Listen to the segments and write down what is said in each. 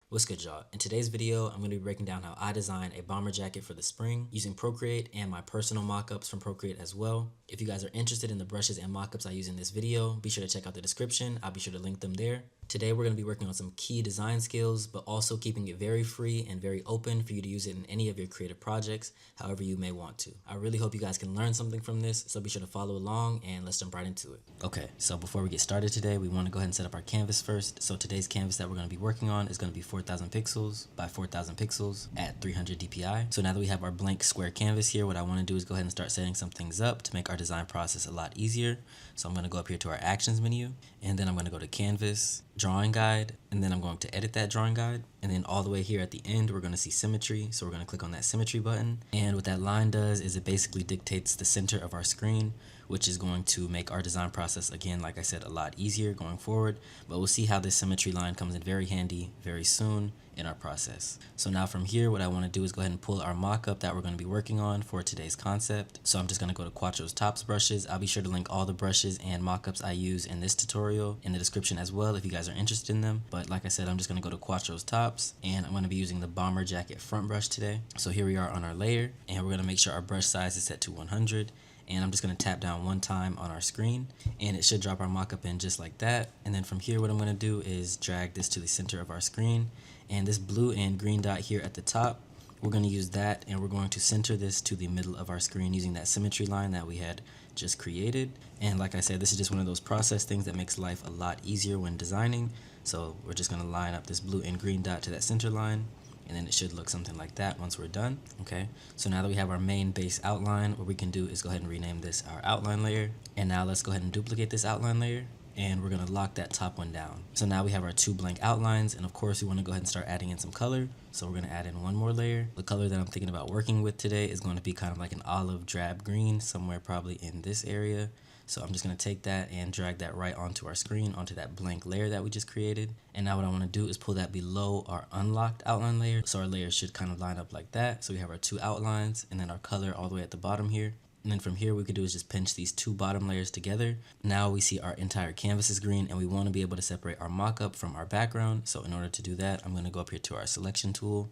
What's good, y'all? In today's video, I'm going to be breaking down how I design a bomber jacket for the spring using Procreate and my personal mockups from Procreate as well. If you guys are interested in the brushes and mockups I use in this video, be sure to check out the description. I'll be sure to link them there. Today, we're going to be working on some key design skills, but also keeping it very free and very open for you to use it in any of your creative projects, however you may want to. I really hope you guys can learn something from this, so be sure to follow along and let's jump right into it. Okay, so before we get started today, we want to go ahead and set up our canvas first. So today's canvas that we're going to be working on is going to be 4,000 pixels by 4,000 pixels at 300 dpi. So now that we have our blank square canvas here, what I want to do is go ahead and start setting some things up to make our design process a lot easier. So I'm going to go up here to our actions menu, and then I'm going to go to canvas, drawing guide, and then I'm going to edit that drawing guide. And then all the way here at the end, we're going to see symmetry. So we're going to click on that symmetry button. And what that line does is it basically dictates the center of our screen, which is going to make our design process, again, like I said, a lot easier going forward. But we'll see how this symmetry line comes in very handy very soon in our process. So now from here, what I want to do is go ahead and pull our mock-up that we're going to be working on for today's concept. So I'm just going to go to Quatro's Tops brushes. I'll be sure to link all the brushes and mock-ups I use in this tutorial in the description as well if you guys are interested in them. But like I said, I'm just going to go to Quatro's Tops, and I'm going to be using the bomber jacket front brush today. So here we are on our layer, and we're going to make sure our brush size is set to 100. And I'm just going to tap down one time on our screen, and it should drop our mockup in just like that. And then from here, what I'm going to do is drag this to the center of our screen, and this blue and green dot here at the top, we're going to use that, and we're going to center this to the middle of our screen using that symmetry line that we had just created. And like I said, this is just one of those process things that makes life a lot easier when designing. So we're just going to line up this blue and green dot to that center line, and then it should look something like that once we're done. Okay, so now that we have our main base outline, what we can do is go ahead and rename this our outline layer. And now let's go ahead and duplicate this outline layer, and we're going to lock that top one down. So now we have our two blank outlines, and of course we want to go ahead and start adding in some color. So we're going to add in one more layer. The color that I'm thinking about working with today is going to be kind of like an olive drab green, somewhere probably in this area. So I'm just going to take that and drag that right onto our screen, onto that blank layer that we just created. And now what I want to do is pull that below our unlocked outline layer. So our layers should kind of line up like that. So we have our two outlines and then our color all the way at the bottom here. And then from here, what we could do is just pinch these two bottom layers together. Now we see our entire canvas is green, and we want to be able to separate our mockup from our background. So in order to do that, I'm going to go up here to our selection tool,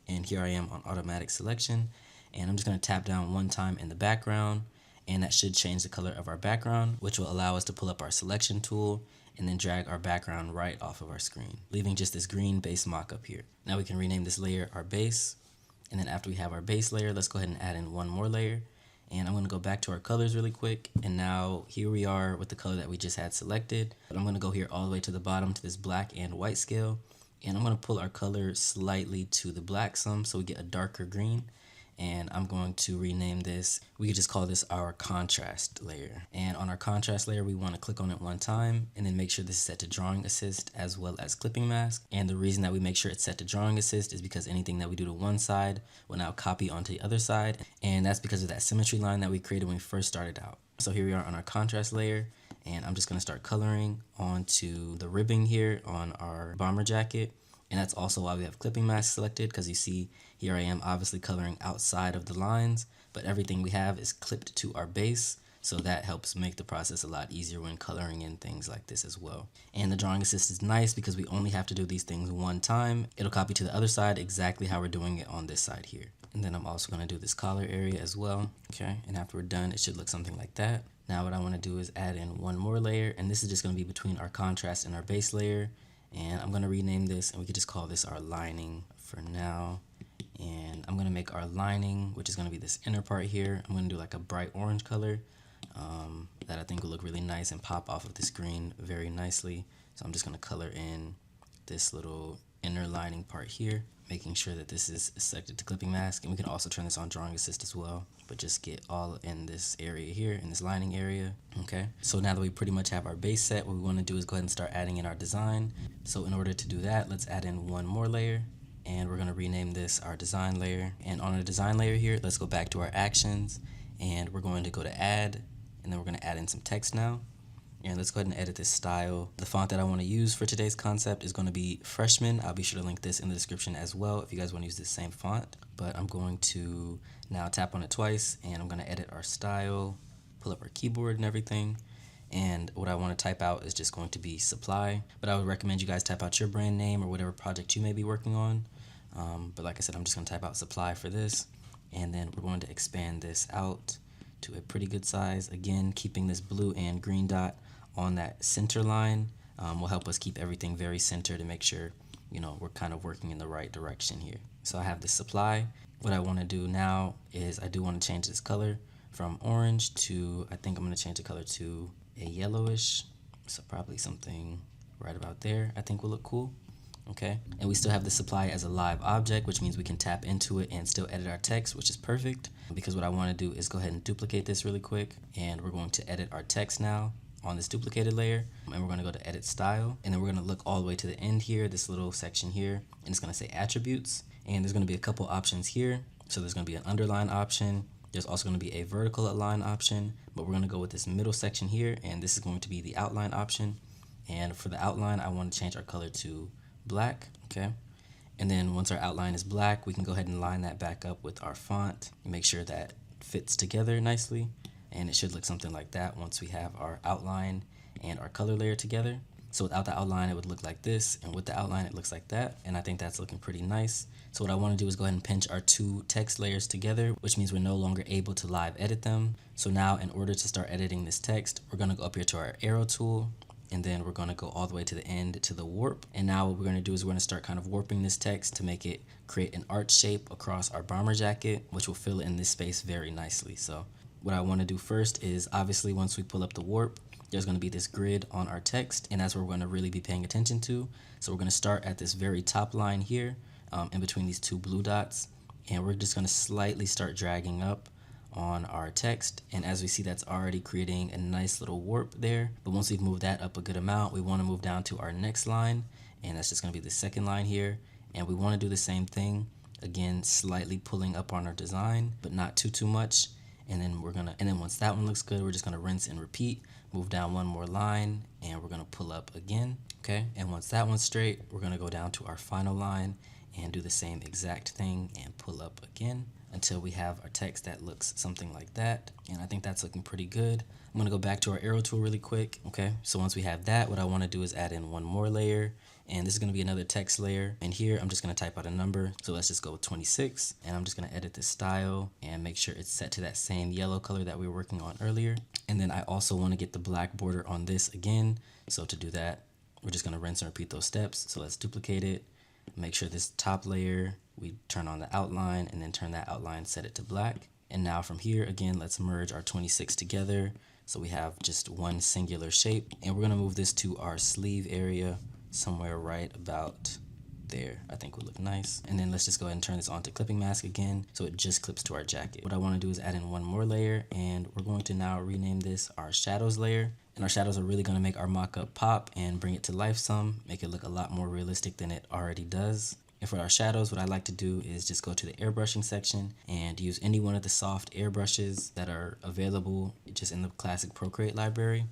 and here I am on automatic selection. And I'm just going to tap down one time in the background, and that should change the color of our background, which will allow us to pull up our selection tool and then drag our background right off of our screen, leaving just this green base mockup here. Now we can rename this layer our base, and then after we have our base layer, let's go ahead and add in one more layer. And I'm going to go back to our colors really quick, and now here we are with the color that we just had selected. But I'm going to go here all the way to the bottom to this black and white scale, and I'm going to pull our color slightly to the black some so we get a darker green. And I'm going to rename this, we could just call this our contrast layer. And on our contrast layer, we want to click on it one time and then make sure this is set to drawing assist as well as clipping mask. And the reason that we make sure it's set to drawing assist is because anything that we do to one side will now copy onto the other side. And that's because of that symmetry line that we created when we first started out. So here we are on our contrast layer, and I'm just going to start coloring onto the ribbing here on our bomber jacket. And that's also why we have clipping mask selected, because you see here I am obviously coloring outside of the lines, but everything we have is clipped to our base. So that helps make the process a lot easier when coloring in things like this as well. And the drawing assist is nice because we only have to do these things one time. It'll copy to the other side exactly how we're doing it on this side here. And then I'm also going to do this collar area as well. Okay, and after we're done, it should look something like that. Now what I want to do is add in one more layer, and this is just going to be between our contrast and our base layer. And I'm going to rename this, and we could just call this our lining for now. And I'm going to make our lining, which is going to be this inner part here, I'm going to do like a bright orange color that I think will look really nice and pop off of the screen very nicely. So I'm just going to color in this little inner lining part here, making sure that this is selected to clipping mask. And we can also turn this on drawing assist as well, but just get all in this area here, in this lining area. Okay, so now that we pretty much have our base set, what we want to do is go ahead and start adding in our design. So in order to do that, let's add in one more layer, and we're going to rename this our design layer. And on our design layer here, let's go back to our actions, and we're going to go to add, and then we're going to add in some text now. And let's go ahead and edit this style. The font that I want to use for today's concept is going to be Freshman. I'll be sure to link this in the description as well if you guys want to use the same font. But I'm going to now tap on it twice, and I'm going to edit our style, pull up our keyboard and everything. And what I want to type out is just going to be supply, but I would recommend you guys type out your brand name or whatever project you may be working on. But like I said, I'm just going to type out supply for this, and then we're going to expand this out to a pretty good size. Again, keeping this blue and green dot on that center line will help us keep everything very centered to make sure, you know, we're kind of working in the right direction here. So I have the supply. What I want to do now is I do want to change this color from orange to, I think I'm going to change the color to a yellowish. So probably something right about there I think will look cool. Okay, and we still have the supply as a live object, which means we can tap into it and still edit our text, which is perfect, because what I want to do is go ahead and duplicate this really quick, and we're going to edit our text now on this duplicated layer, and we're going to go to edit style, and then we're going to look all the way to the end here, this little section here, and it's going to say attributes, and there's going to be a couple options here. So there's going to be an underline option, there's also going to be a vertical align option, but we're going to go with this middle section here, and this is going to be the outline option. And for the outline, I want to change our color to black. Okay, and then once our outline is black, we can go ahead and line that back up with our font, make sure that fits together nicely, and it should look something like that once we have our outline and our color layer together. So without the outline, it would look like this, and with the outline, it looks like that, and I think that's looking pretty nice. So what I want to do is go ahead and pinch our two text layers together, which means we're no longer able to live edit them. So now in order to start editing this text, we're going to go up here to our arrow tool, and then we're going to go all the way to the end to the warp. And now what we're going to do is we're going to start kind of warping this text to make it create an arch shape across our bomber jacket, which will fill in this space very nicely. So what I want to do first is, obviously, once we pull up the warp, there's going to be this grid on our text, and that's what we're going to really be paying attention to. So we're going to start at this very top line here, in between these two blue dots, and we're just going to slightly start dragging up on our text, and as we see, that's already creating a nice little warp there. But once we've moved that up a good amount, we want to move down to our next line, and that's just going to be the second line here, and we want to do the same thing again, slightly pulling up on our design, but not too much. And then once that one looks good, we're just going to rinse and repeat, move down one more line, and we're going to pull up again. Okay, and once that one's straight, we're going to go down to our final line and do the same exact thing and pull up again until we have our text that looks something like that. And I think that's looking pretty good. I'm going to go back to our arrow tool really quick. Okay, so once we have that, what I want to do is add in one more layer, and this is going to be another text layer. And here I'm just going to type out a number, so let's just go with 26, and I'm just going to edit the style and make sure it's set to that same yellow color that we were working on earlier. And then I also want to get the black border on this again, so to do that, we're just going to rinse and repeat those steps. So let's duplicate it, make sure this top layer, we turn on the outline, and then turn that outline, set it to black. And now from here, again, let's merge our 26 together so we have just one singular shape. And we're going to move this to our sleeve area somewhere right about there. I think would look nice. And then let's just go ahead and turn this on to clipping mask again, so it just clips to our jacket. What I want to do is add in one more layer, and we're going to now rename this our shadows layer. And our shadows are really going to make our mock-up pop and bring it to life some, make it look a lot more realistic than it already does. And for our shadows, what I like to do is just go to the airbrushing section and use any one of the soft airbrushes that are available just in the classic Procreate library,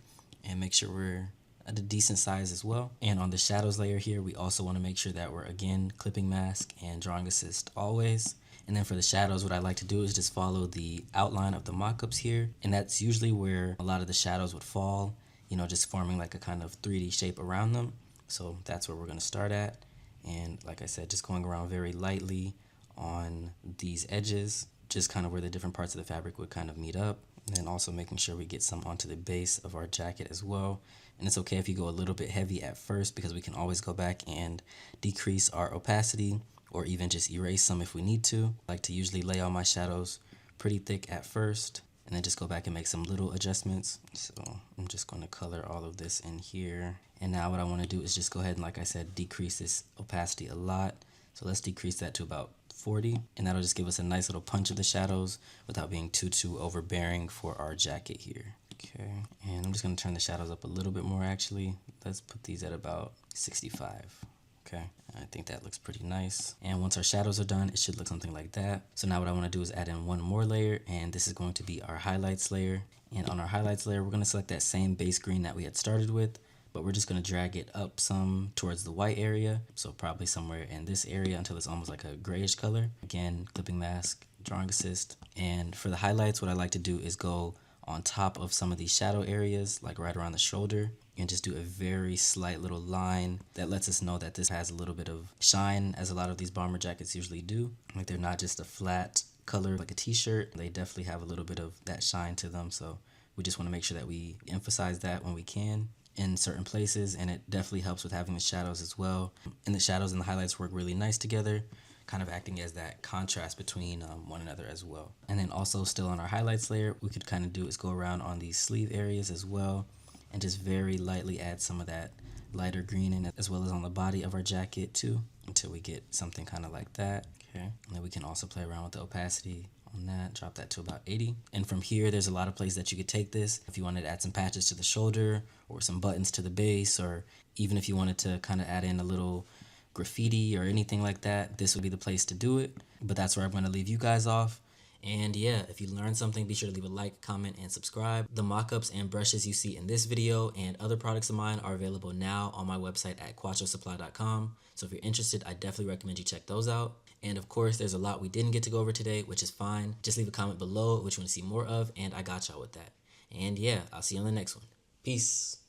and make sure we're at a decent size as well. And on the shadows layer here, we also want to make sure that we're, again, clipping mask and drawing assist always. And then for the shadows, what I like to do is just follow the outline of the mockups here, and that's usually where a lot of the shadows would fall, you know, just forming like a kind of 3D shape around them. So that's where we're going to start at. And like I said, just going around very lightly on these edges, just kind of where the different parts of the fabric would kind of meet up. And then also making sure we get some onto the base of our jacket as well. And it's okay if you go a little bit heavy at first, because we can always go back and decrease our opacity or even just erase some if we need to. I like to usually lay all my shadows pretty thick at first and then just go back and make some little adjustments. So I'm just going to color all of this in here. And now what I want to do is just go ahead and, like I said, decrease this opacity a lot. So let's decrease that to about 40, and that'll just give us a nice little punch of the shadows without being too overbearing for our jacket here. Okay, and I'm just going to turn the shadows up a little bit more actually. Let's put these at about 65. Okay, I think that looks pretty nice. And once our shadows are done, it should look something like that. So now what I want to do is add in one more layer, and this is going to be our highlights layer. And on our highlights layer, we're going to select that same base green that we had started with, but we're just going to drag it up some towards the white area. So probably somewhere in this area until it's almost like a grayish color. Again, clipping mask, drawing assist. And for the highlights, what I like to do is go on top of some of these shadow areas, like right around the shoulder, and just do a very slight little line that lets us know that this has a little bit of shine, as a lot of these bomber jackets usually do. Like, they're not just a flat color like a t-shirt. They definitely have a little bit of that shine to them, so we just want to make sure that we emphasize that when we can in certain places, and it definitely helps with having the shadows as well. And the shadows and the highlights work really nice together, kind of acting as that contrast between one another as well. And then also still on our highlights layer, we could kind of do is go around on these sleeve areas as well and just very lightly add some of that lighter green in it, as well as on the body of our jacket too, until we get something kind of like that. Okay, and then we can also play around with the opacity on that, drop that to about 80. And from here, there's a lot of places that you could take this. If you wanted to add some patches to the shoulder or some buttons to the base, or even if you wanted to kind of add in a little graffiti or anything like that, this would be the place to do it. But that's where I'm going to leave you guys off. And yeah, if you learned something, be sure to leave a like, comment, and subscribe. The mockups and brushes you see in this video and other products of mine are available now on my website at quatrosupply.com. So if you're interested, I definitely recommend you check those out. And of course, there's a lot we didn't get to go over today, which is fine. Just leave a comment below which you want to see more of, and I got y'all with that. And yeah, I'll see you on the next one. Peace.